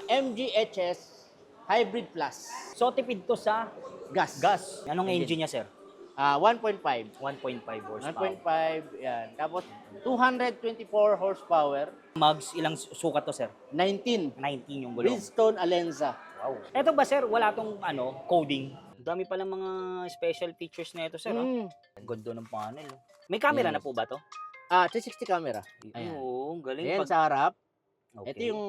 MGHS Hybrid Plus. So, tipid to sa Gas. gas. Anong Engine. engine niya, sir? 1.5. 1.5 horsepower. 1.5, yan. Tapos, 224 horsepower. Mags, ilang sukat to, sir? 19. 19 yung gulong. Bridgestone Alenza. Wow. Eto ba, sir, wala tong coding? Ang dami pala mga special features na ito, sir. Mm. Ang ganda ng panel. May camera Yes. na po ba to? 360 camera. Ayan. Oo, ang galing. Ayan sa harap. Okay. Ito yung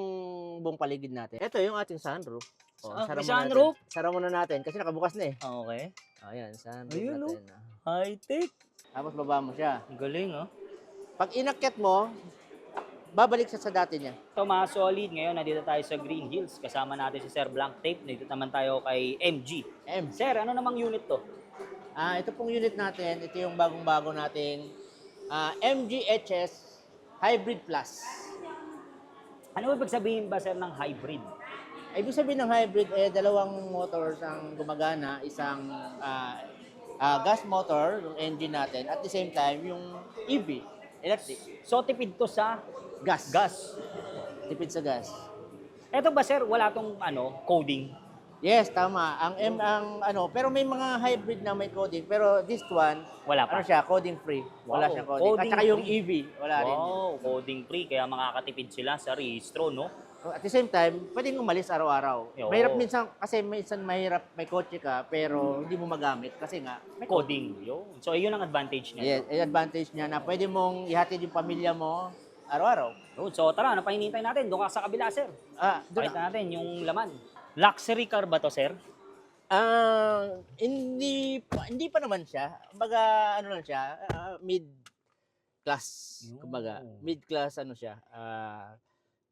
buong paligid natin. Ito yung ating sunroof. May sunroof? Sara muna natin kasi nakabukas na eh. Okay. Ayan, sunroof Ayun, natin. High-tech. Tapos baba mo siya. Ang galing, oh. Pag inakyat mo, babalik siya sa dati niya. Ito mga solid, ngayon nandito tayo sa Green Hills. Kasama natin si Sir Blank Tape. Dito naman tayo kay MG. Sir, ano namang unit to? Ito pong unit natin, ito yung bagong-bago nating MGHS Hybrid Plus. Ano ibig sabihin ba, sir, ng hybrid? Ibig sabihin ng hybrid, dalawang motors ang gumagana. Isang gas motor, yung engine natin. At the same time, yung EV, electric. So, tipid to sa Gas. gas. Tipid sa gas. Eto ba, sir, wala tong coding? Yes, tama. Pero may mga hybrid na may coding. Pero this one, Wala pa. siya, coding free. Wala Wow, siyang coding. At saka yung coding EV, wala rin. Wow, coding free. Kaya makakatipid sila sa registro, no? At the same time, pwedeng umalis araw-araw. Oo. Mahirap minsan, kasi minsan mahirap may kotse ka, pero hindi mo magamit kasi nga, may Coding. Yun. So, yun ang advantage niya. Yes, yung advantage niya na pwede mong ihatid yung pamilya mo araw-araw. Yun. So, tara, ano pa hinihintay natin? Doon ka sa kabila, sir. Doon Pakita natin yung laman. Luxury car ba to, sir? hindi pa naman siya. Kumbaga, ano lang siya, mid-class. Kumbaga, mid-class siya,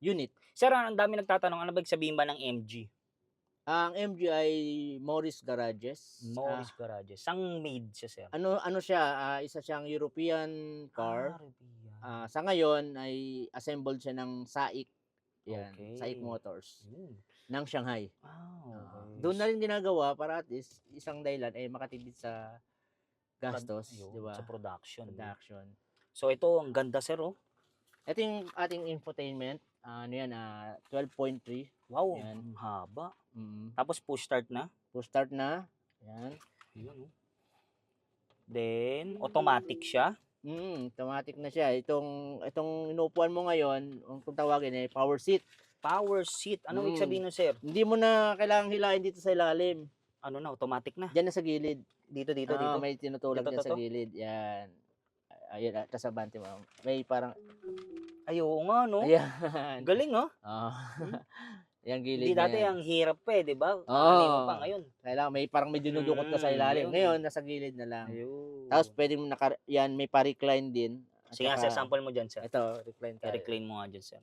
unit. Sir, ang dami nagtatanong, ano ba sabihin ba ng MG? Ang MG ay Morris Garages. Morris Garages. Sang made siya, sir? Ano siya, isa siyang European car. Sa ngayon ay assembled siya ng SAIC. Yan, Okay. SAIC Motors ng Shanghai. Okay. Doon na rin ginagawa para at least isang dahilan ay makatipid sa gastos, Ayun, di ba? sa production. So ito, ang ganda, sir, oh. ito yung ating infotainment. 12.3. Wow, Yan. ang haba. Mm. Tapos push start na. Push start na. Yan. Ayun, oh. Then, automatic siya. Automatic na siya. Itong inuupuan mo ngayon, kung tawagin ay power seat. Power seat. Anong ibig sabihin nun, sir? Hindi mo na kailangang hilain dito sa ilalim. Ano na, automatic na. Diyan na sa gilid. Dito. May tinutulak Dito, dyan sa gilid. Yan. Ayun, kasabante mo. May parang... Ay, oo nga, no? Ayan. Galing, no? Yan gilid. Hindi dati ang hirap pa, di ba? Pa ngayon. Kailangan may dinudukot ka sa ilalim. Ngayon, nasa gilid na lang. Ayun. Tapos pwede mo yan, may pa-recline din. Sige nga, sir, sample mo dyan, sir. Ito, recline tayo. I-recline mo nga dyan, sir.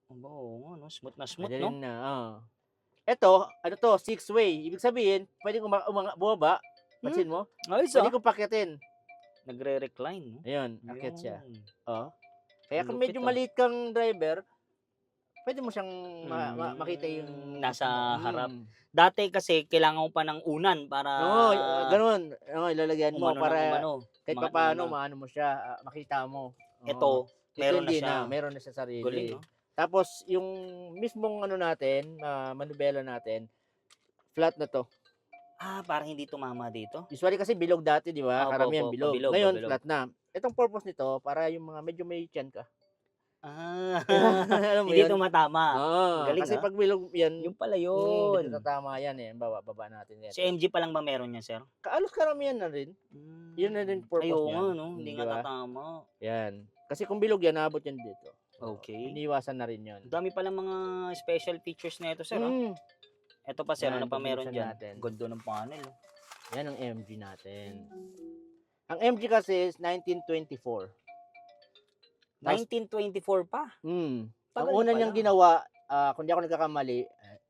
Oo nga, no? Smooth na smooth, Madali no? na, Ito, 6-way. Ibig sabihin, pwedeng bumaba. Pansin mo? Ayos, Pwede kong pakyatin. Nagre-recline, no? Ayun, akyat siya. Kaya kung Lupit, medyo maliit kang driver, pwede mo siyang makita yung nasa harap. Dati kasi kailangan mo pa ng unan para ganun. Ilalagyan mo para kahit pa paano maano mo siya, makita mo. Ito, meron na siya. Meron na siya sarili. Galing, no? Tapos yung mismong natin, manubela natin, flat na to. Parang hindi tumama dito. Usually kasi bilog dati, di ba? Karamihan bilog. Bilog. Ngayon, flat na. Itong purpose nito, para yung mga medyo may tiyan ka. Alam mo hindi tumatama. Galing, kasi pag bilog yan, yung pala yun. Hindi tatama yan eh. Baba natin yan. Si MG pa lang ba meron yan, sir? Kaalos karamihan na rin. Yun na rin purpose niya. Ayun, no? Hindi nga tatama. Yan. Kasi kung bilog yan, naabot yan dito. Okay. Iniwasan na rin yun. Dami pala mga special features na ito, sir. Ito pa, sir. Ano pa meron dyan? Ganda ng panel. Yan ang MG natin. Ang MG kasi is 1924. 1924 pa? Ang una niyang ginawa, kung di ako nagkakamali,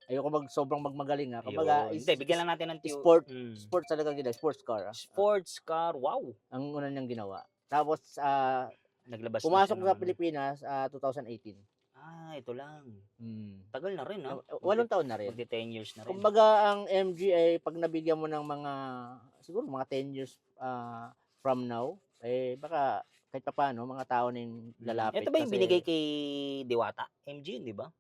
ayoko sobrang magmagaling kumbaga, hindi, bigyan lang natin ng sport talaga gina, sports car. Sports car, wow. Ang una niyang ginawa. Tapos, naglabas pumasok sa Pilipinas 2018. Ito lang. Tagal na rin, ha? 8 taon na rin. Magdi 10 years na rin. Kumbaga, ang MG ay pag nabigyan mo ng siguro mga 10 years from now, baka kahit pa paano, mga tao na yung lalapit. Ito ba yung binigay kay Diwata? MG, di ba?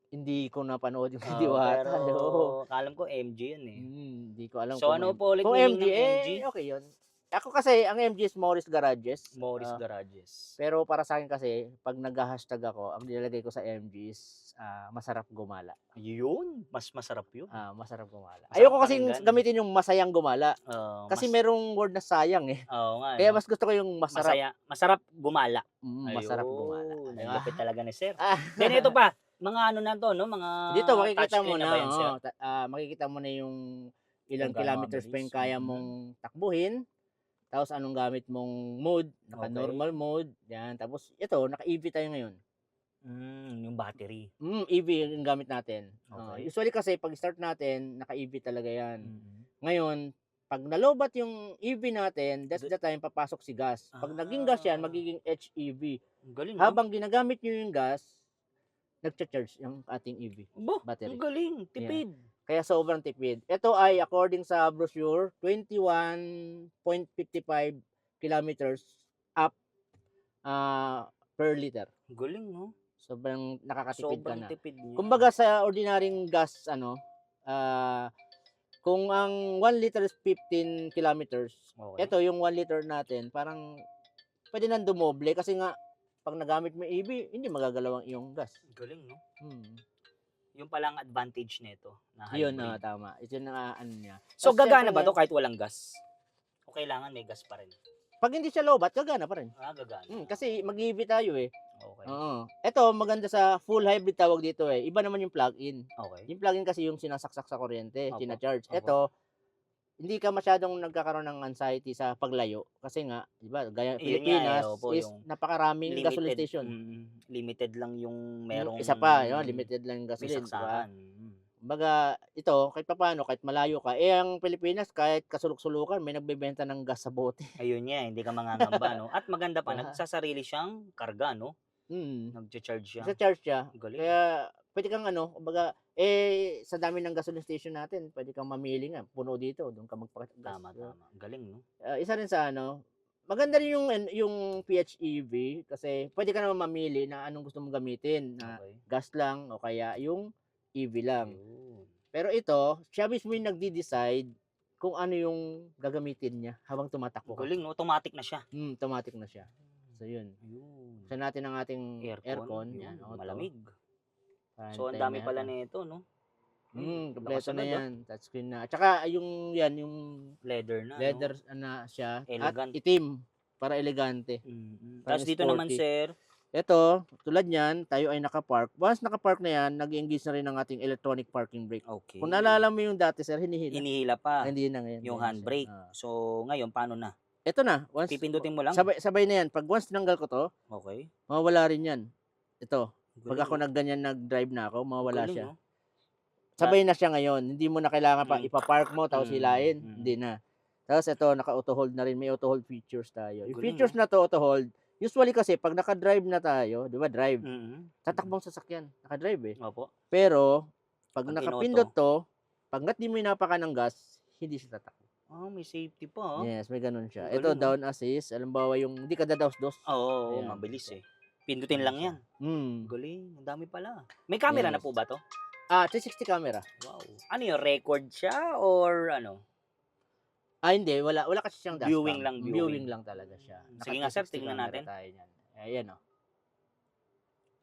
Hindi ko napanood yung Oo, Diwata. pero Oo. alam ko MG yun eh. Hindi ko alam So kung ano po ulit kung meaning MG, ng MG? okay yun. Ako kasi, ang MG is Morris Garages. Morris Garages. Pero para sa akin kasi, pag nag-hashtag ako, ang nilalagay ko sa MG is masarap gumala. Yun, mas masarap yun. Masarap gumala. Masarap Ayoko kasing pakinggan. gamitin yung masayang gumala. Kasi Mas, merong word na sayang eh. oo nga, Kaya no? mas gusto ko yung masarap. Masarap gumala. Masarap gumala. Ayun, Di ang ba? lupit talaga ni Sir. Then ito pa, mga ano na to, no? Mga Dito makikita mo touchscreen na, ba yan, Sir? makikita mo na yung ilang Kung gaano kilometers pa yung kabilis. kaya mong takbuhin. Tapos anong gamit mong mode, naka-normal Okay. mode, yan. Tapos ito, naka-EV tayo ngayon. Yung battery. EV yung gamit natin. Okay. Usually kasi pag start natin, naka-EV talaga yan. Mm. Ngayon, pag nalobat yung EV natin, that's the time papasok si gas. Pag naging gas yan, magiging HEV. Ang galing, no? Habang ginagamit nyo yung gas, nagcha-charge yung ating EV Bo, battery. ang galing, tipid. Kaya sobrang tipid. Ito ay according sa brochure, 21.55 kilometers up per liter. Ang galing, no? Sobrang nakakatipid ka Sobrang na. tipid niya. Kumbaga sa ordinaryong gas, kung ang 1 liter is 15 kilometers, Okay. ito yung 1 liter natin, parang pwede nang dumoble kasi nga, pag nagamit mo yung EV, hindi magagalaw ang iyong gas. Ang galing, no? Yung palang advantage nito na Yun hybrid. tama. Ito na ano niya. So Tapos gagana syempre ba to kahit walang gas? O kailangan may gas pa rin? Pag hindi siya lobat, gagana pa rin. Gagana. Kasi mag-EV tayo eh. Okay. Oo. Ito, maganda sa full hybrid tawag dito eh. Iba naman yung plug-in. Okay. Yung plug-in kasi yung sinasaksak sa kuryente, Opo. sinacharge. Opo. Ito, hindi ka masyadong nagkakaroon ng anxiety sa paglayo. Kasi nga, di ba, gaya Yun Pilipinas nga, opo, is yung napakaraming gasoline station. Limited lang yung merong Isa pa, yun, limited lang yung may gasoline. Diba? saksakan. Kumbaga, ito, kahit papaano, kahit malayo ka, ang Pilipinas, kahit kasulok-sulukan, may nagbebenta ng gas sa bote. Ayun niya, hindi ka mangangamba, no? At maganda pa, Diba? nagsasarili siyang karga, no? Mm. Nag-charge siya. Sa charge siya. Galing. Kaya, pwede kang kumbaga, sa dami ng gasoline station natin, pwede kang mamili nga, puno dito, doon ka magpakas. Tama. Galing, no? Isa rin sa maganda rin yung PHEV kasi pwede ka naman mamili na anong gusto mong gamitin, na Okay. gas lang o kaya yung EV lang. Ayun. Pero ito, siya mismo yung nagdi-decide kung ano yung gagamitin niya habang tumatakbo ka. Galing, no? Automatic na siya. Automatic na siya. So yun. Ayun. Sa natin ang ating aircon. Yun, Yan, auto. malamig. Tayo So, ang tayo dami na pala ito. nito, no? Kompleto na nakasunod, yan. Touchscreen na. At saka yung Leather na, leather no? na siya. Elegant. At itim. Para elegante. Tapos dito naman, sporty. sir, Ito, tulad niyan, tayo ay nakapark. Once nakapark na yan, nag-engage na rin ang ating electronic parking brake. okay. Kung naalala mo yung dati, sir, hinihila. Inihila pa Hindi na ngayon. yung Ganyan handbrake. siya. So, ngayon, paano na? Ito na. Once, Pipindutin mo lang? sabay na yan. Pag once tinanggal ko to, Okay. mawawala rin yan. Ito. Pag Galing, ako nagganyan nag-drive na ako, mawawala galing, siya. no? Sabay na siya ngayon. Hindi mo na kailangan pa ipapark mo, tapos hilain. Mm. Hindi na. Tapos ito, naka-auto hold na rin. May auto hold features tayo. Yung Galing, features na to, auto hold, usually kasi pag naka-drive na tayo, di ba, drive, tatakbong sasakyan. Naka-drive eh. Opo. Pero, pag Pag nakapindot to, pag di mo inapaka ng gas, hindi siya tatakbo. May safety pa, oh. Yes, may ganun siya. Galing, Ito, no? down assist. Alambawa yung, hindi ka dadaos-dos. Oo, Ayan. mabilis eh. Pindutin lang yan. Galing, ang dami pala. May camera na Yes. po ba to? 360 camera. Wow. Ano yun, record siya or ano? Hindi. Wala kasi siyang dashcam. Viewing lang, viewing. lang talaga siya. Sige nga, sir, 360 tingnan camera natin. tayo niyan. Ayan,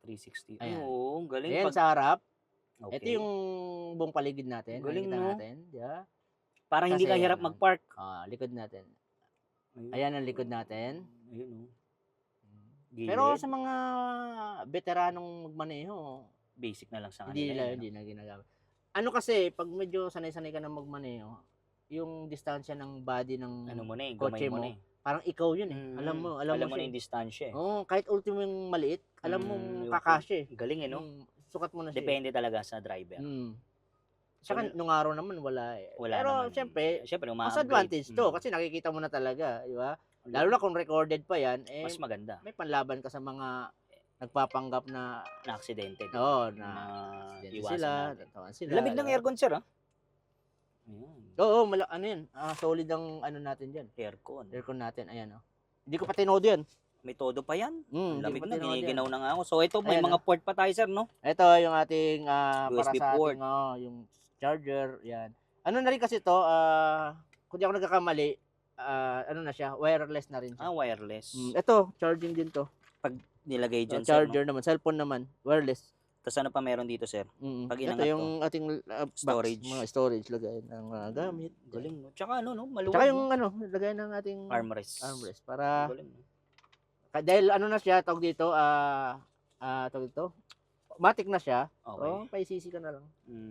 360. Ayan. Oo, galing. Ayan sa harap. Okay. Ito yung buong paligid natin. Galing, Nakikita no? natin. Yeah. Parang hindi ka Kasi, hirap mag-park. Likod natin. Ayun. Ayan ang likod natin. Ayun, oh. Pero Gilid. sa mga veteranong magmaneho, Basic na lang sa hindi kanila. nila ginagamit. Ano kasi, pag medyo sanay-sanay ka na magmaneho, yung distansya ng body ng Ano mo na eh, kotse gamay mo mo, na eh. parang ikaw yun eh. Alam mo mo na siya. yung distansya eh. Oo, kahit ultimo yung maliit, alam mo yung kakasya eh. Galing eh, no? Sukat mo na siya. Depende talaga sa driver. Saka nung araw naman wala eh. Wala Pero naman. syempre, mas mas advantage to kasi nakikita mo na talaga, di ba? Lalo na kung recorded pa yan, mas maganda. may panlaban ka sa mga nagpapanggap na Na aksidente. na accidente iwasan sila, natin. tatawan sila. Lamig ng aircon, sir, ah. Ayan. Oo, ano yan, solid ang ano natin diyan. Aircon. Aircon natin, ayan oh. Hindi ko pa tinodo yan. May todo pa yan. Hindi Lamig ko pa na, tinawad yan. giniginaw na nga ako. So ito, may Ayan, mga port pa tayo, sir, no? Ito yung ating para USB sa port. ating yung charger, yan. Ano na rin kasi to, kung di ako nagkakamali, ano na siya, wireless na rin siya. Wireless. Ito, charging din to. Pag nilagay dyan, sir, no? Charger naman, cellphone naman, wireless. Tapos ano pa meron dito, sir? Pag Ito inangat yung ating Storage. box, mga storage lagay ng gamit. Galing, no? Tsaka ano, no? Maluwag, Tsaka yung no? lagay ng ating Armrest. para Galing, no? dahil ano na siya, tawag dito, matic na siya. Okay. Paisisi ka na lang.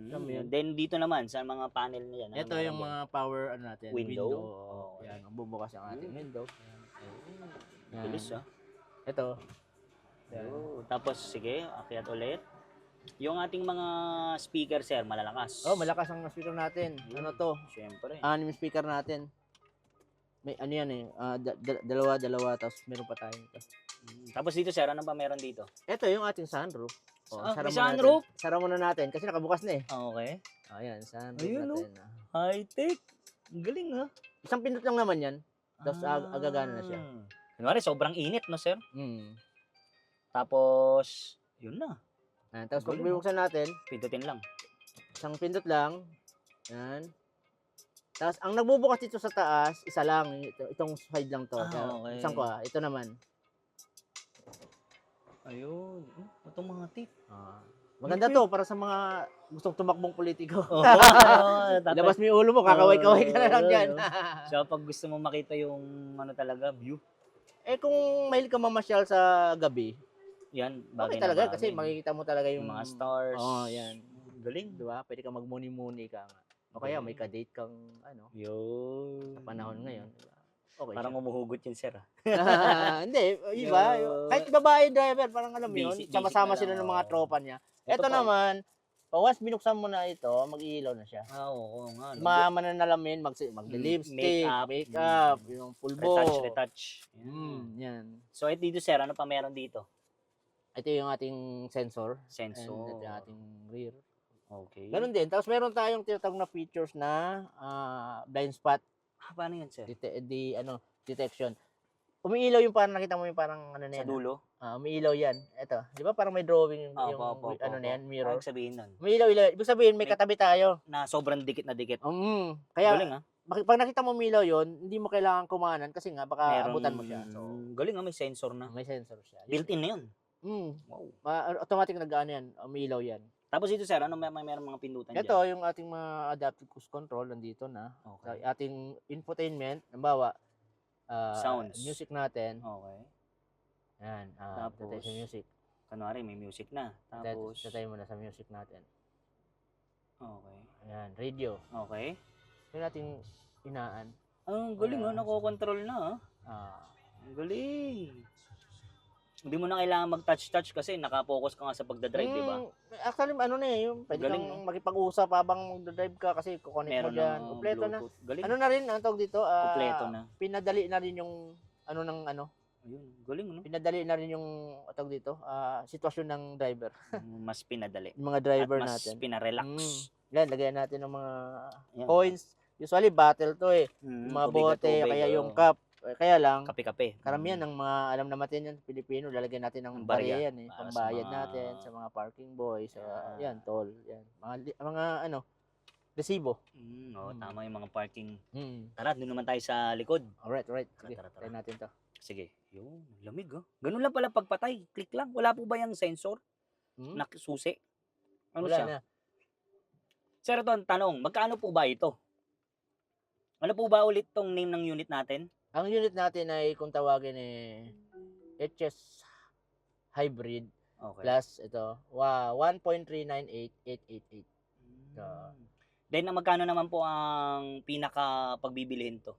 Alam mo yun. Then dito naman sa mga panel niya yan. Ito yung mga power natin, Window. Yan, bubukas ang ating window. Yan. Bilis, ah. Ito. Yan. Tapos sige, akyat ulit. Yung ating mga speaker, sir, malalakas. Malakas ang speaker natin. Ano to? Siyempre. 6 speaker natin. May ano yan eh, dalawa, tapos meron pa tayo ito. Tapos dito, sir, ano pa meron dito? Ito yung ating sunroof. May sunroof? Sara muna natin kasi nakabukas na eh. Okay. Ayan, sunroof Ayun, natin. High-tech. Ang galing, ha? Isang pindot lang naman yan. Tapos agagana na siya. Kunwari, sobrang init, no, sir? Mm. Tapos, yun na. Tapos pag Galing, no? bubuksan natin, Pindutin lang. isang pindot lang. Yan. Tapos ang nagbubukas dito sa taas, isa lang. Itong side lang to. Okay. Isang ko ito naman. Ayun. Automatic. Maganda to para sa mga gustong tumakbong politiko. Labas Labas mo yung ulo mo, kakaway-kaway ka na lang dyan. So, pag gusto mo makita yung ano talaga, view. Kung mahilig ka mamasyal sa gabi, Yan, okay bagay talaga na kasi bagay. makikita mo talaga Yung mga stars. Yan. Galing. Diba? Pwede ka magmuni-muni ka nga. O kaya may ka-date kang Yun. sa panahon ngayon. Diba? Okay. Parang umuhugot yun, sir. Hindi, iba. Kahit babae driver, parang alam mo yun. Basic Sama-sama na sila lang, ng mga tropa niya. Ito pa. naman, once binuksan mo na ito, mag-iilaw na siya. Oo nga. Mga mananalamin, mag-lipstick, makeup, yung pulbo. Retouch. Yan. So, dito, sir, ano pa meron dito? Ito yung ating sensor. Sensor. And ito yung ating rear. Okay. Ganun din. Tapos meron tayong tinatawag na features na blind spot Paano yan, sir? detection. Umiilaw yung parang nakita mo yung parang ano na Sa yan. dulo? Umiilaw yan. Ito. Di ba parang may drawing yung ano na yan, mirror. Ibig sabihin nun? Umiilaw. Ibig sabihin may katabi tayo. Na sobrang dikit na dikit. Kaya Galing, ha? pag nakita mo umiilaw yun, hindi mo kailangan kumanan kasi nga baka abutan mo siya. So, galing, ha? May sensor na. may sensor siya. Built-in na yun. Wow. Automatic nag-ano yan, umiilaw yan. Tapos ito, sir, ano meron mga pindutan Ito, yung ating mga adaptive cruise control, nandito na. Okay. Sa ating infotainment, halimbawa, Sounds. music natin. Okay. Yan, Tapos, tatay sa music. Kunwari, may music na. Tapos, Tatay mo na sa music natin. okay. Ayan, radio. Okay. Yung ating inaan. Ang galing, ha? Nakokontrol na, ha? Ang galing. Hindi mo na kailangan mag-touch-touch kasi nakapokus ka nga sa pagdadrive, di ba? Actually, ano na eh, yung pwede Galing, kang makipag-usap habang magdadrive ka kasi kukonek mo Meron dyan. ng Kompleto na. Bluetooth. Galing. Ano na rin, ang tawag dito? Kompleto na. Pinadali na rin yung, Ayun, galing, no? pinadali na rin yung, tawag dito, sitwasyon ng driver. Mas pinadali. Yung mga driver At mas natin. pinarelax. Yan, lagyan natin ng mga Yan. coins. Usually, battle to eh. Yung mga Tubig at bote, tubig, kaya oo. yung cup. Kaya lang, Kape-kape. karamihan ng mga, alam naman yan, Pilipino, lalagyan natin ng Ang barya. barya yan eh. Para sa Pambayad mga- natin sa mga parking boys, yan, toll, yan. Mga resibo. Tama yung mga parking. Mm. Tara, doon naman tayo sa likod. Alright. Sige, Tara. try natin to. Sige. Yun, lamig, ha? Ganun lang pala pagpatay. Click lang. Wala po ba yung sensor na susi? Ano Wala siya? na. Sir, ito ang tanong. Magkano po ba ito? Ano po ba ulit tong name ng unit natin? Ang unit natin ay kung tawagin HS Hybrid Okay. plus ito, 1.398888. Then, magkano naman po ang pinaka pagbibilihin to?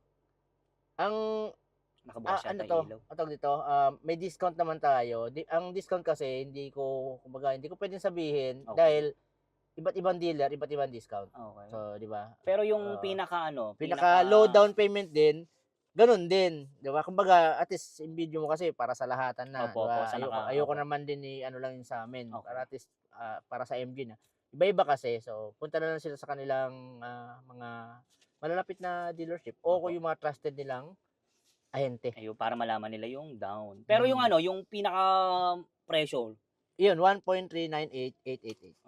Ang Nakabukas ano yata to? ilaw. Atog dito, may discount naman tayo. Ang discount kasi hindi ko pwedeng sabihin Okay. dahil iba't ibang dealer, iba't ibang discount. Okay. So, di ba? Pero yung pinaka Low down payment din, ganun din, 'di ba? Kumbaga, at least yung video mo kasi para sa lahatan na, Opo, 'di ba? sa Ayoko opo. naman din ano lang yun sa amin. Okay. Para at least para sa MG na. Iba-iba kasi. So, punta na lang sila sa kanilang mga malalapit na dealership o kung yung mga trusted nilang ahente. Ayun, para malaman nila yung down. Pero yung ano, yung pinaka presyo. Yun, 1.398888.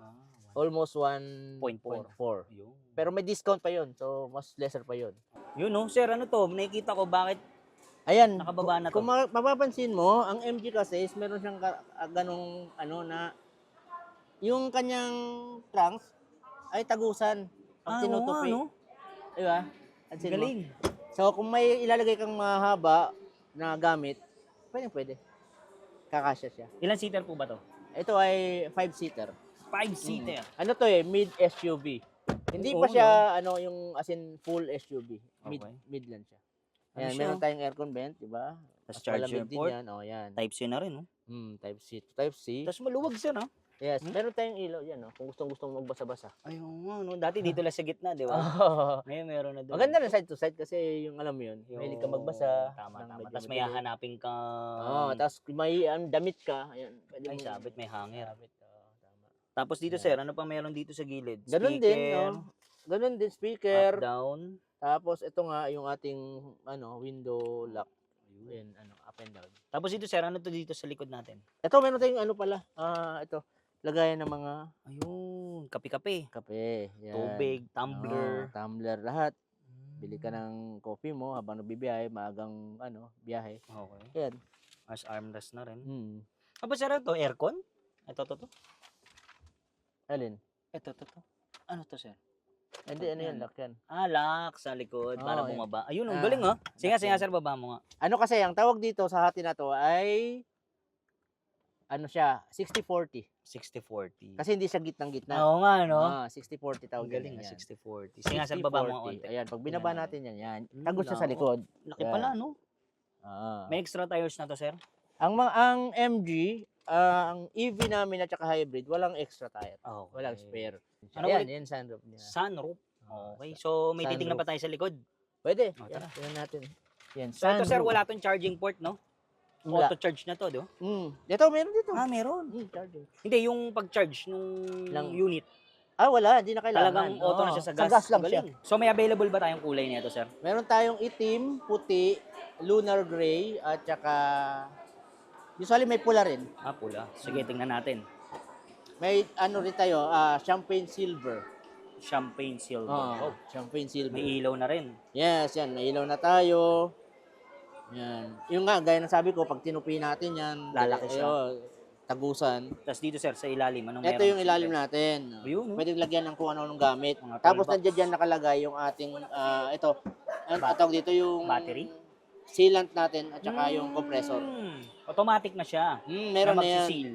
Almost 1.4. Yun. Pero may discount pa yun. So, mas lesser pa yun. Yun no, sir, ano to? Nakikita ko bakit Ayan, nakababa na to. kung mapapansin mo, ang MG kasi is meron siyang ganong ano na yung kanyang trunks ay tagusan pag tinutupi. no? Diba? Pansin mo? Galing. So, kung may ilalagay kang mahaba na gamit, pwede. Kakasya siya. Ilan seater po ba to? Ito ay 5-seater. 5-seater. Ano to mid SUV. Hindi Oo, pa siya yung as in full SUV. Okay. Mid lang siya. Ano Ayan, siya? meron tayong aircon vent, di ba? Tapos Mas charger malamig din port. yan. Oh, yan. Type C na rin, no? Type C to Type C. Tapos maluwag siya, no? Yes, meron tayong ilaw yan, no? Kung gustong magbasa-basa. Ayun nga, no? Dati dito lang sa gitna, di ba? Ngayon meron na doon. Maganda rin side to side kasi yung alam mo yun, mahilig ka magbasa. Tama. ng medyo Tapos may madilim. hahanapin ka. Tapos may damit ka, ayan. Pwede Ay, mo- sabit, may hanger. Sabit, tama. Tapos dito, sir, ano pa meron dito sa gilid? Ganun din, no? Ganun din, speaker. Up, down. Tapos ito nga yung ating window lock. Ayun. Ayan, up and down. Tapos dito, sir, ano to dito sa likod natin? Ito meron tayong pala. Ito. Lagayan ng mga Ayun, kape-kape. kape. Yan. Tubig, tumbler. Tumbler lahat. Bili ka ng coffee mo habang nagbibiyahe, maagang biyahe. Okay. Ayan. As armrest na rin. Hmm. Tapos, sir, ito, aircon? Ito. Alin? Ito. Ano to, sir? Hindi, Yan. yan, lock yan. Lock sa likod para Oo, yan. bumaba. Ayun, ang Ah, galing, ha? Sige, lock yan. sir, baba mo nga. Ano kasi, ang tawag dito sa hati na to ay siya, 60-40. 60-40. Kasi hindi siya gitnang-gitna. Oo nga, no? 60-40 tawag Ang galing, yan. 60-40. Sige, sir, baba mo nga 60-40. konti. Ayan, pag binaba Ayan. natin yan. Tagos siya sa lako. likod. Laki Yan. pala, no? Ah. May extra tires na to, sir? Ang MG, ang EV namin at saka hybrid, walang extra tire. Okay. Walang spare. Ano Ayan, ulit? yan sunroof niya. Sunroof. Ah, Okay, so may titingnan sunroof. pa tayo sa likod. Pwede. Oh, Yan, tara. tingnan natin. Yan, So ito, sir, sunroof. wala tong charging port, no? Wala. Auto-charge na to, di ba? Ito, meron dito. Meron. Charger. Hindi, yung pag-charge nung Lang. unit. Wala. Hindi na kailangan. Talagang auto na Oo, siya sa Sa gas. gas lang siya. Galing. So may available ba tayong kulay nito, sir? Meron tayong itim, puti, lunar gray, at saka usually may pula rin. Pula. Sige, tingnan natin. May rin tayo, champagne silver. Champagne silver. Oh, Champagne silver. may ilaw na rin. Yes, yan. May ilaw na tayo. Yan. Yung nga, gaya ng sabi ko, pag tinupi natin yan, Lalaki siya. Tagusan. Tapos dito, sir, sa ilalim, anong Ito meron? yung ilalim natin. Ayun, no? Pwede lagyan ng kung ano-anong gamit. Mga Tapos toolbox. nandiyan dyan nakalagay yung ating, ito, tawag dito yung Battery? sealant natin at saka yung compressor. Automatic na siya. Meron na yan. magsiseal.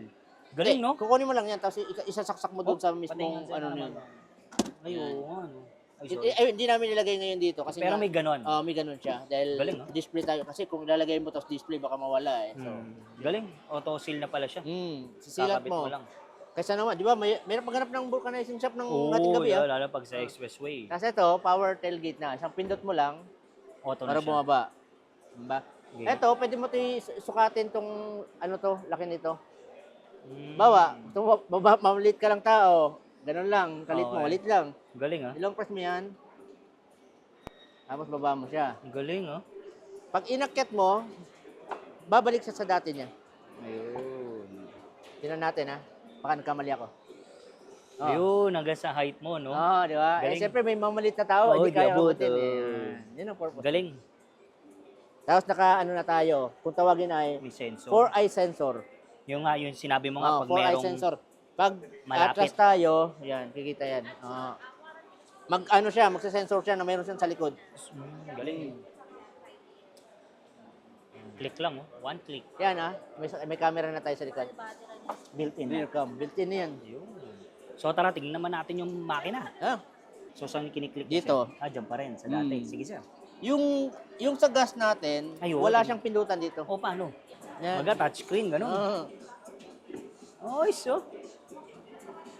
Galing, no? Kukunin mo lang yan, tapos isasaksak mo doon sa mismong, Patingin, sir, yun. Ayun, ano. Ay, sorry. Hindi namin nilagay ngayon dito kasi Pero nga, may ganon. may ganun siya. Dahil Galing, no? display tayo. Kasi kung ilalagay mo tapos display, baka mawala eh. So, Galing. Auto-seal na pala siya. sisilat Kakabit mo. lang. Kaysa naman, di ba, may maghanap ng vulcanizing shop ng ating gabi. yeah, lalo pag sa expressway. Kasi ito, power tailgate na. Isang pindot mo lang Auto na para siya. bumaba. Diba? Okay. Ito, pwede mo sukatin tong, laki nito. Bawa, mamalit ka lang tao. Ganun lang, kalit mo, Okay. malit lang. Galing, ha? Ilong press mo yan. Tapos baba mo siya. Galing, ha? Pag inakyat mo, babalik siya sa dati niya. Ayun. Tingnan natin ha. Baka nagkamali ako. Ayun, hanggang sa height mo, no? Di ba? Galing. Siyempre may mamalit na tao, Oo, hindi kaya diabot, abutin. oh. Yan ang purpose. Galing. Tapos na tayo. Kung tawagin ay May sensor. 4-eye sensor. Yung nga, yung sinabi mo nga, pag 4-eye merong... sensor. Pag malapit. atras tayo, yan, kikita yan. Magsasensor siya na mayroon siyang sa likod. Galing. Click lang, oh. One click. Yan may camera na tayo sa likod. Built-in. Rear cam, built-in na yan. Ayun. So tara, tingnan naman natin yung makina. So saan kiniklik? Dito. Siya? Dyan pa rin, sa dati. Sige, sir. Yung sa gas natin, Ayun. wala siyang pindutan dito. O, paano? Yan. Maga touchscreen, gano'n. So.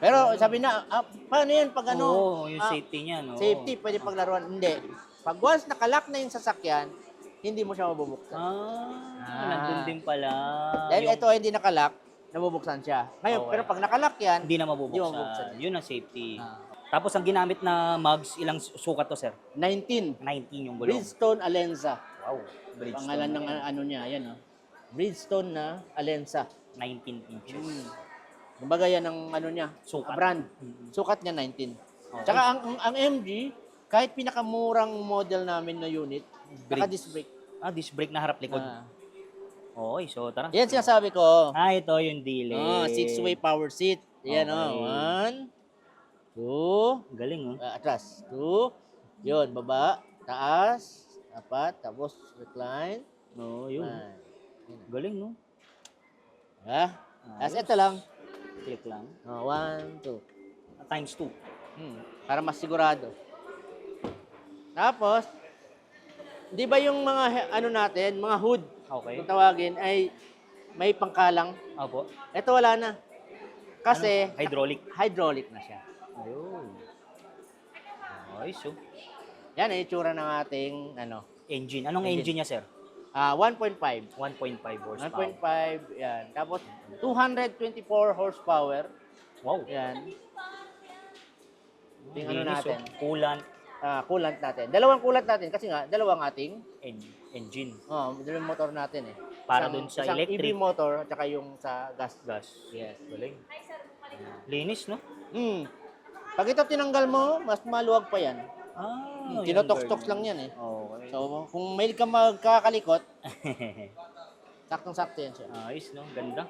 Pero sabi na, paano yan pag Oo, yung safety niya, no? Safety, pwede paglaruan. Hindi. Pag once nakalock na yung sasakyan, hindi mo siya mabubuksan. Nandun din pala. Dahil Yung ito hindi nakalock, nabubuksan siya. Ngayon, Okay. pero pag nakalock yan, hindi na Hindi mabubuksan. mabubuksan. Yun ang safety. Ah. Tapos ang ginamit na mugs, ilang sukat to, sir? 19. 19 yung gulong. Bridgestone Alenza. Wow. Bridgestone. Pangalan ng ano niya, yan oh. Bridgestone na Alenza. 19 inches. Kumbaga yan ang ano niya, Sukat. brand. Sukat niya 19. Okay. Tsaka ang MG, kahit pinakamurang model namin na unit, naka-disc brake. Disc brake na harap likod. Okay, so tara. Yan sinasabi ko. Ito yung delay. 6-way power seat. Yan Okay. 1, 2, Galing, oh. atras. 2, yun, baba, taas, 4, tapos recline. Yun. 5. Galing, no? Tapos ito lang. Click lang. 1, 2. Times 2. Para mas sigurado. Tapos, di ba yung mga ano natin, mga hood, Okay. kung tawagin, ay may pangkalang. Opo. Ito wala na. Kasi, Hydraulic. hydraulic na siya. Ayun. Ayos, oh. Yan ang itsura ng ating ano, Engine. Anong engine niya, sir? 1.5. 1.5 horsepower. 1.5, yan. Tapos, 224 horsepower. Wow. Yan. Yung ano Linis, natin, oh. Coolant coolant natin. Dalawang coolant natin kasi nga, dalawang ating, engine. dalawang motor natin eh. Para dun sa isang electric. EV motor at saka yung sa gas. Yes. Galing. Linis, no? Pag ito tinanggal mo, mas maluwag pa yan. Tinotox-tox lang yan eh. Okay. So, kung mail ka magkakalikot, saktong-sakto yan siya. Ayos, no? Ganda.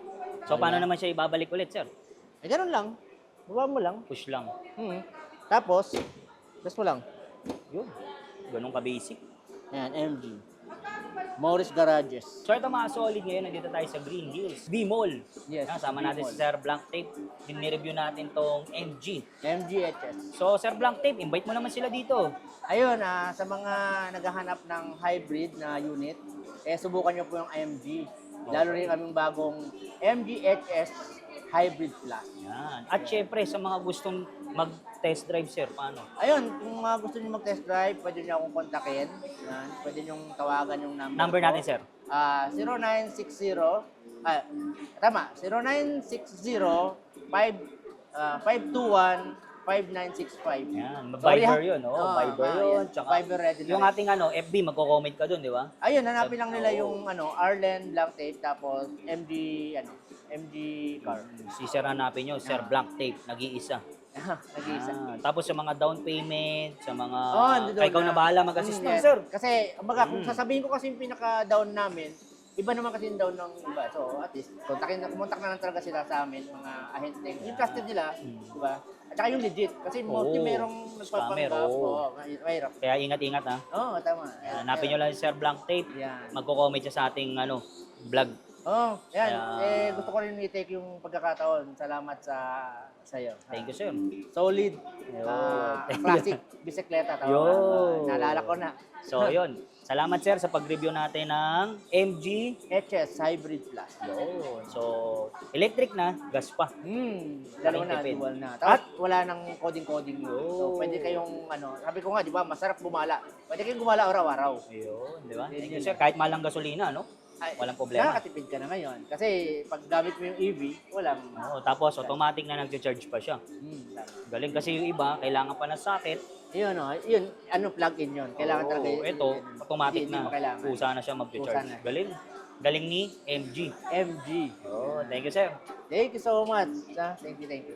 So, paano naman siya ibabalik ulit, sir? Ganun lang. Baba mo lang. Push lang. Tapos, press mo lang. Yun. Ganun ka-basic. Yan, MG. Morris Garages. So, ito mga solid ngayon. Nandito tayo sa Green Hills. B-Mall. Yes, Sama natin si Sir Blank Tape. Dinireview natin tong MG. MGHS. So, Sir Blank Tape, invite mo naman sila dito. Ayun, sa mga naghahanap ng hybrid na unit, subukan nyo po yung MG. Lalo rin kaming bagong MGHS Hybrid Plus. Yan. At syempre, sa mga gustong mag-test drive, sir, paano? Ayun, kung gusto niyo mag-test drive, pwede niyo akong kontakin. Yan, pwede niyo tawagan yung number Number ko. natin, sir. 0960, tama, 0960-521-5965. Yan. Viber yun, oh. Viber yun. Yan. Tsaka, Viber ready na yung rin. ating FB, magko-comment ka dun, di ba? Ayun, hanapin lang nila yung Arlen Blank Tape, tapos MG car. Si Sir hanapin nyo, Sir Blank Tape, nag-iisa. Nag-iisa. Tapos sa mga down payment, sa mga... Nandun Kaya ikaw na bahala mag-assist nun, sir. Kasi, kung sasabihin ko kasi yung pinaka-down namin, iba naman kasi yung down ng iba. So, at least, kumontak na lang talaga sila sa amin, mga ahente. Yung trusted nila, di ba? At saka yung legit. Kasi mostly merong scammer, nagpapanggap. oo. Mahirap. Kaya ingat-ingat, ha. Tama. Hanapin nyo lang si Sir Blank Tape. Yan. Magko-comment siya sa ating vlog. Yan. Kaya- Gusto ko rin i-take yung pagkakataon. Salamat sa'yo. Thank you, sir. Solid. Thank you. Classic bisikleta. Yo. Naalala ko na. So, yun. Salamat, sir, sa pag-review natin ng MG. HS Hybrid Plus. Yun. So, electric na, gas pa. Dalawa na, Tipid. dual na. Tapos wala nang coding-coding yun. So, pwede kayong, sabi ko nga, di ba, masarap gumala. Pwede kayong gumala araw-araw. Ayun, di ba? Yun, Thank you, yun. sir. Kahit malang gasolina, no? Walang problema. Nakakatipid ka na ngayon. Kasi pag gamit mo yung EV, walang... Tapos, automatic na nag-charge pa siya. Tama. Galing kasi yung iba, kailangan pa ng socket. Yun, plug-in yun. Kailangan talaga Ito, automatic hindi na. mo kailangan. Kusa na siya Kusa mag-charge. na. Galing. Galing ni MG. MG. Thank you, sir. Thank you so much. Thank you.